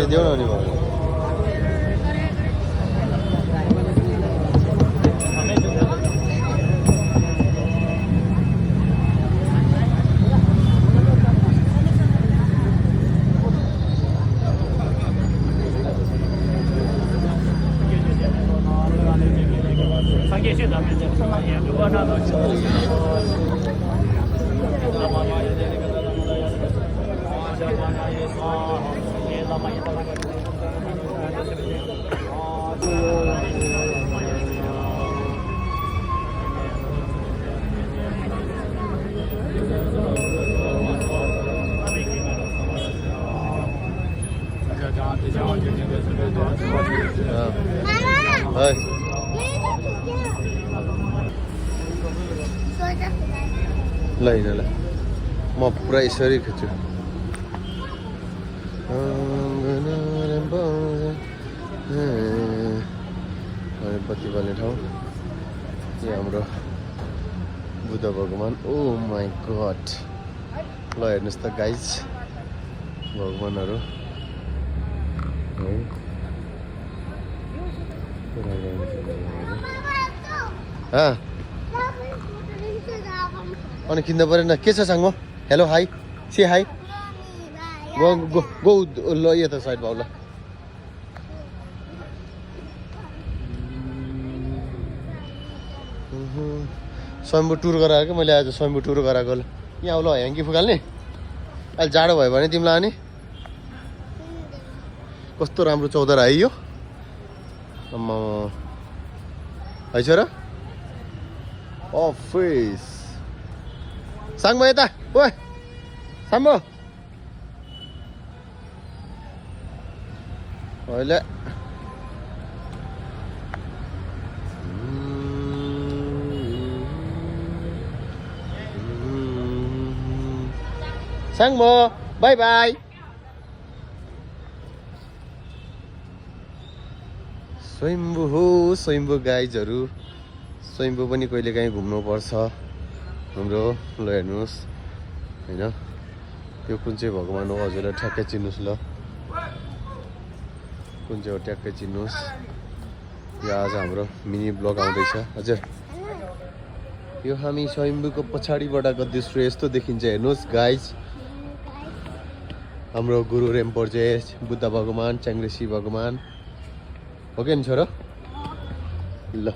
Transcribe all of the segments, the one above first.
देऊ न नि भयो ल हिँड ल म पुरा यसरी खिच्छु बत्ती बल्ने ठाउँ यहाँ हाम्रो बुद्ध भगवान ओ माई गड ल हेर्नुहोस् त गाइज भगवानहरू है अनि किन्नु परेन के छ साङ्गो हेलो हाई से हाई गो गो गो ल यता साइड भाउ ल स्वयम्भू टुर गराएको क्या मैले आज स्वयम्भू टुर गराएको ल यहाँ आउ ल ह्याङ्की फुकाल्ने अहिले जाडो भयो भने तिमीलाई अनि कस्तो राम्रो चौधर आयो यो आम्मा है छ र अफिस साङ्गो यता ओ साम्बो अहिले साङ्गो बाई बाई स्वयम्भू हो स्वयम्भू गाइजहरू स्वयम्भू पनि कहिले काहीँ घुम्नुपर्छ हाम्रो ल हेर्नुहोस् होइन यो कुन चाहिँ भगवान हो हजुरलाई ठ्याक्कै चिन्नुहोस् ल कुन चाहिँ हो ट्याक्कै चिन्नुहोस् यो आज हाम्रो मिनी ब्लग आउँदैछ हजुर यो हामी स्वयम्भूको पछाडिबाटको दृश्य यस्तो देखिन्छ हेर्नुहोस् गाइज हाम्रो गुरु रेम्पोर्चे बुद्ध भगवान च्याङ्ग्रेसी भगवान हो कि नि छोरो ल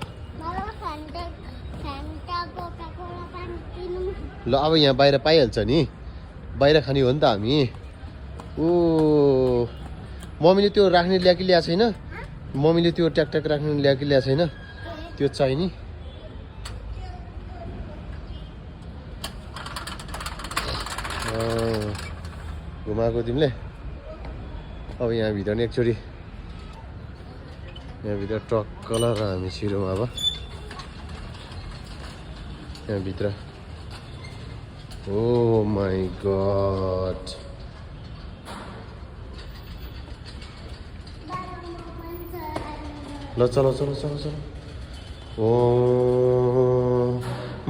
ल अब यहाँ बाहिर पाइहाल्छ नि बाहिर खाने हो नि त हामी ओ मम्मीले त्यो राख्ने ल्याएको ल्याएको छैन मम्मीले त्यो ट्याकट्याक राख्ने ल्याएको ल्याएको छैन त्यो चाहिँ नि घुमाएको तिमीले अब यहाँभित्र नि एकचोटि यहाँभित्र टक्क ल र हामी छिरौँ अब यहाँभित्र ओ माई गड ल चलो चलो चलो चलो ओ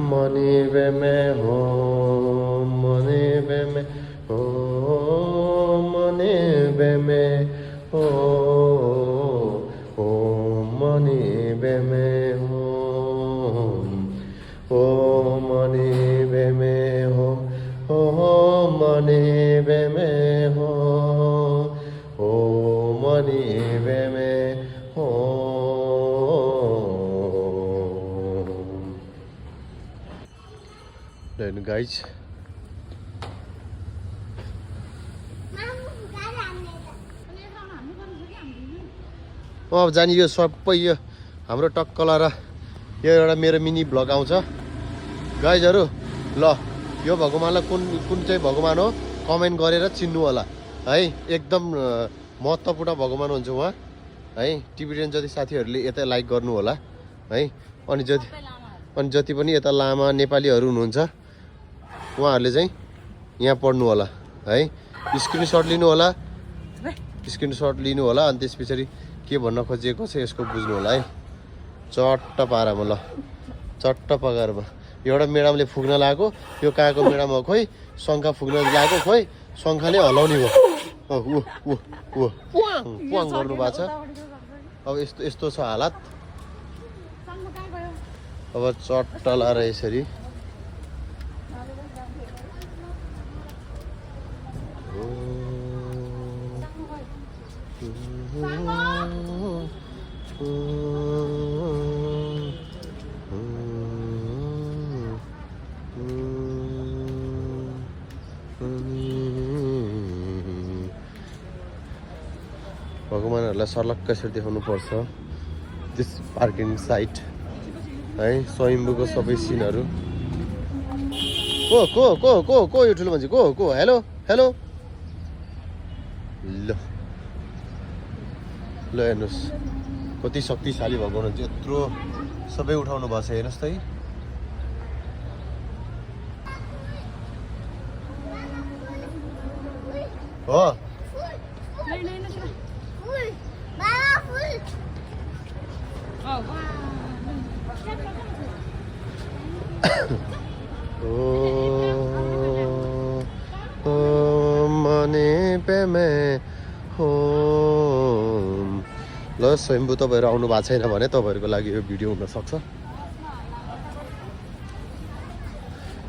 मनी बे में हो मनी बे में हो मनी बे में हो मनी बे में हो ओ मनी बे में हो ओ मनी बे में हो ओ मनी बे में हो then guys अब जाने यो सबै यो हाम्रो टक्कल र यो एउटा मेरो मिनी भ्लग आउँछ गाइजहरु ल यो भगवानलाई कुन चाहिँ भगवान हो कमेन्ट गरेर चिन्नु होला है एकदम महत्त्वपूर्ण भगवान हुन्छ उहाँ है टिबेटियन जति साथीहरुले यता लाइक गर्नु होला है अनि जति पनि यता लामा नेपालीहरु हुनुहुन्छ उहाँहरुले चाहिँ यहाँ पढ्नु होला है स्क्रिनशट लिनु होला अनि त्यसपछि के भन्न खोजेको छ यसको बुझ्नु होला है चट्ट पारामा ल चट्ट पगारमा एउटा मेडमले फुक्न लागेको यो कहाँको मेडम हो खोइ शंखा फुक्न लागेको खोइ शंखाले हलाउने भयो पुवाङ गर्नु भएको छ। अब यस्तो छ हालत। अब चट्ट लाएर यसरी भगवानहरूलाई सर्लक्क यसरी देखाउनु पर्छ दिस पार्किङ साइट है। स्वयम्भूको सबै सिनहरू। को यो ठुलो मान्छे को हेलो हेलो ल हेर्नुहोस् कति शक्तिशाली भगवान हुन्छ। यत्रो सबै उठाउनु भएको छ हेर्नुहोस् त है। हो मने पे मैं होम। ल स्वयम्भू तपाईँहरू आउनु भएको छैन भने तपाईँहरूको लागि यो भिडियो हुनसक्छ।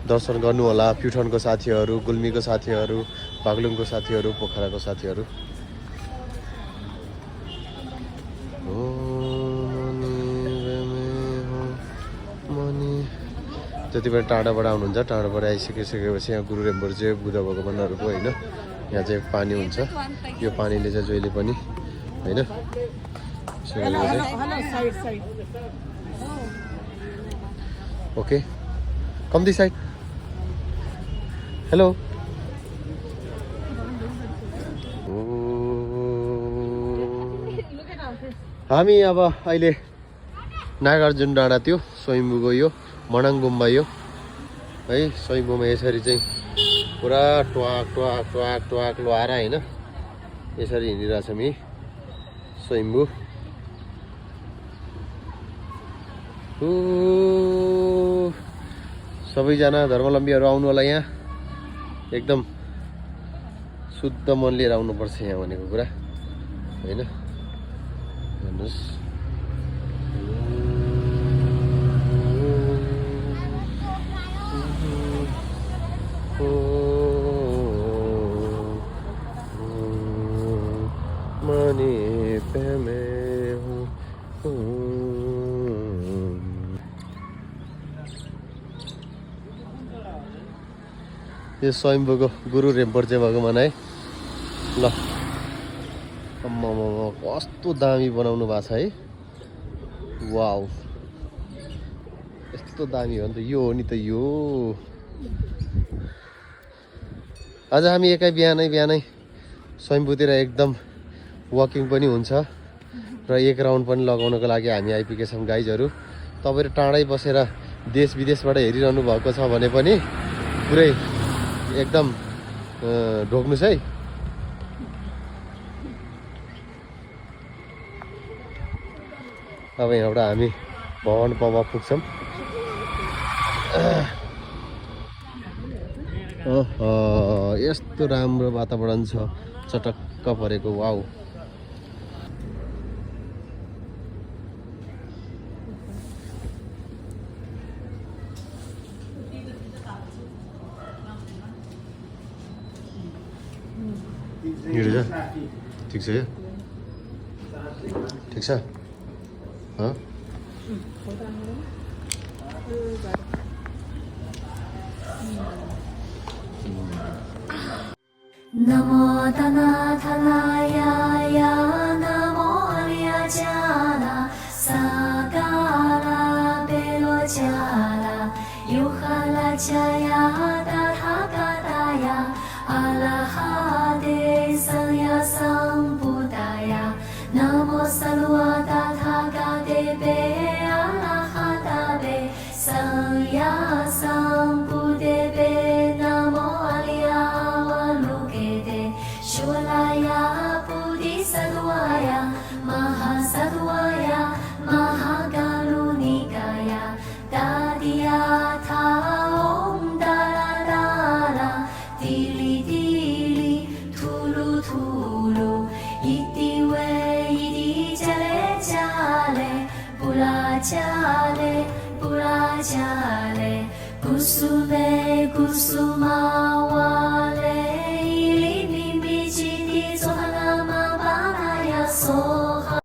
दर्शन गर्नु होला प्युठानको साथीहरू, गुल्मीको साथीहरू, बागलुङको साथीहरू, पोखराको साथीहरू। जति पनि टाढाबाट आउनुहुन्छ टाढाबाट आइसकेपछि यहाँ गुरु रेम्बोर्जे बुद्ध भगवानहरूको होइन यहाँ चाहिँ पानी हुन्छ। यो पानीले चाहिँ जहिले पनि होइन okay come this side hello हामी अब अहिले नागार्जुन डाँडा त्यो स्वयम्भूको यो मनाङ गुम्बा यो है। स्वयम्भूमा यसरी चाहिँ पुरा ट्वाक ट्वाक ट्वाक ट्वाक लगाएर होइन यसरी हिँडिरहेछ हामी स्वयम्भू। सबैजना धर्मावलम्बीहरू आउनु होला यहाँ एकदम शुद्ध मन लिएर आउनुपर्छ यहाँ भनेको कुरा होइन। हेर्नुहोस् मनी पे मैं हूँ। यो स्वयम्भूको गुरु रेम्बोर्जे भगवान है। ल कस्तो दामी बनाउनु भएको छ है। वाउ यस्तो दामी हो नि त यो हो नि त यो। आज हामी एकै बिहानै स्वयम्भूतिर एकदम वकिङ पनि हुन्छ र एक राउन्ड पनि लगाउनको लागि हामी आइपुगेका छौँ गाइजहरू। तपाईँहरू टाढै बसेर देश विदेशबाट हेरिरहनु भएको छ भने पनि पुरै एकदम ढोक्नुहोस् है। अब यहाँबाट हामी भवन पमा पुग्छौँ। यस्तो राम्रो वातावरण छ चटक्क परेको। वाउ ठिक छ ठिक छ नमो तनाथनाय नमो अर्यजाला साकाला बेलोजाला युहाला जया तथागताय अलहादे संया संबुदाय नमो सर्वा तथागतेभ्ये अलहादावे संया संबुदेभ्ये नमो शिवलाया बुद्धिसत्त्वाय महासत्त्वाय महाकारुणिकाय दादियाथा ॐ दारा दारा तिली तिली थुलु थुलु पुराचाले पुराचाले कुसुमे कुसुमे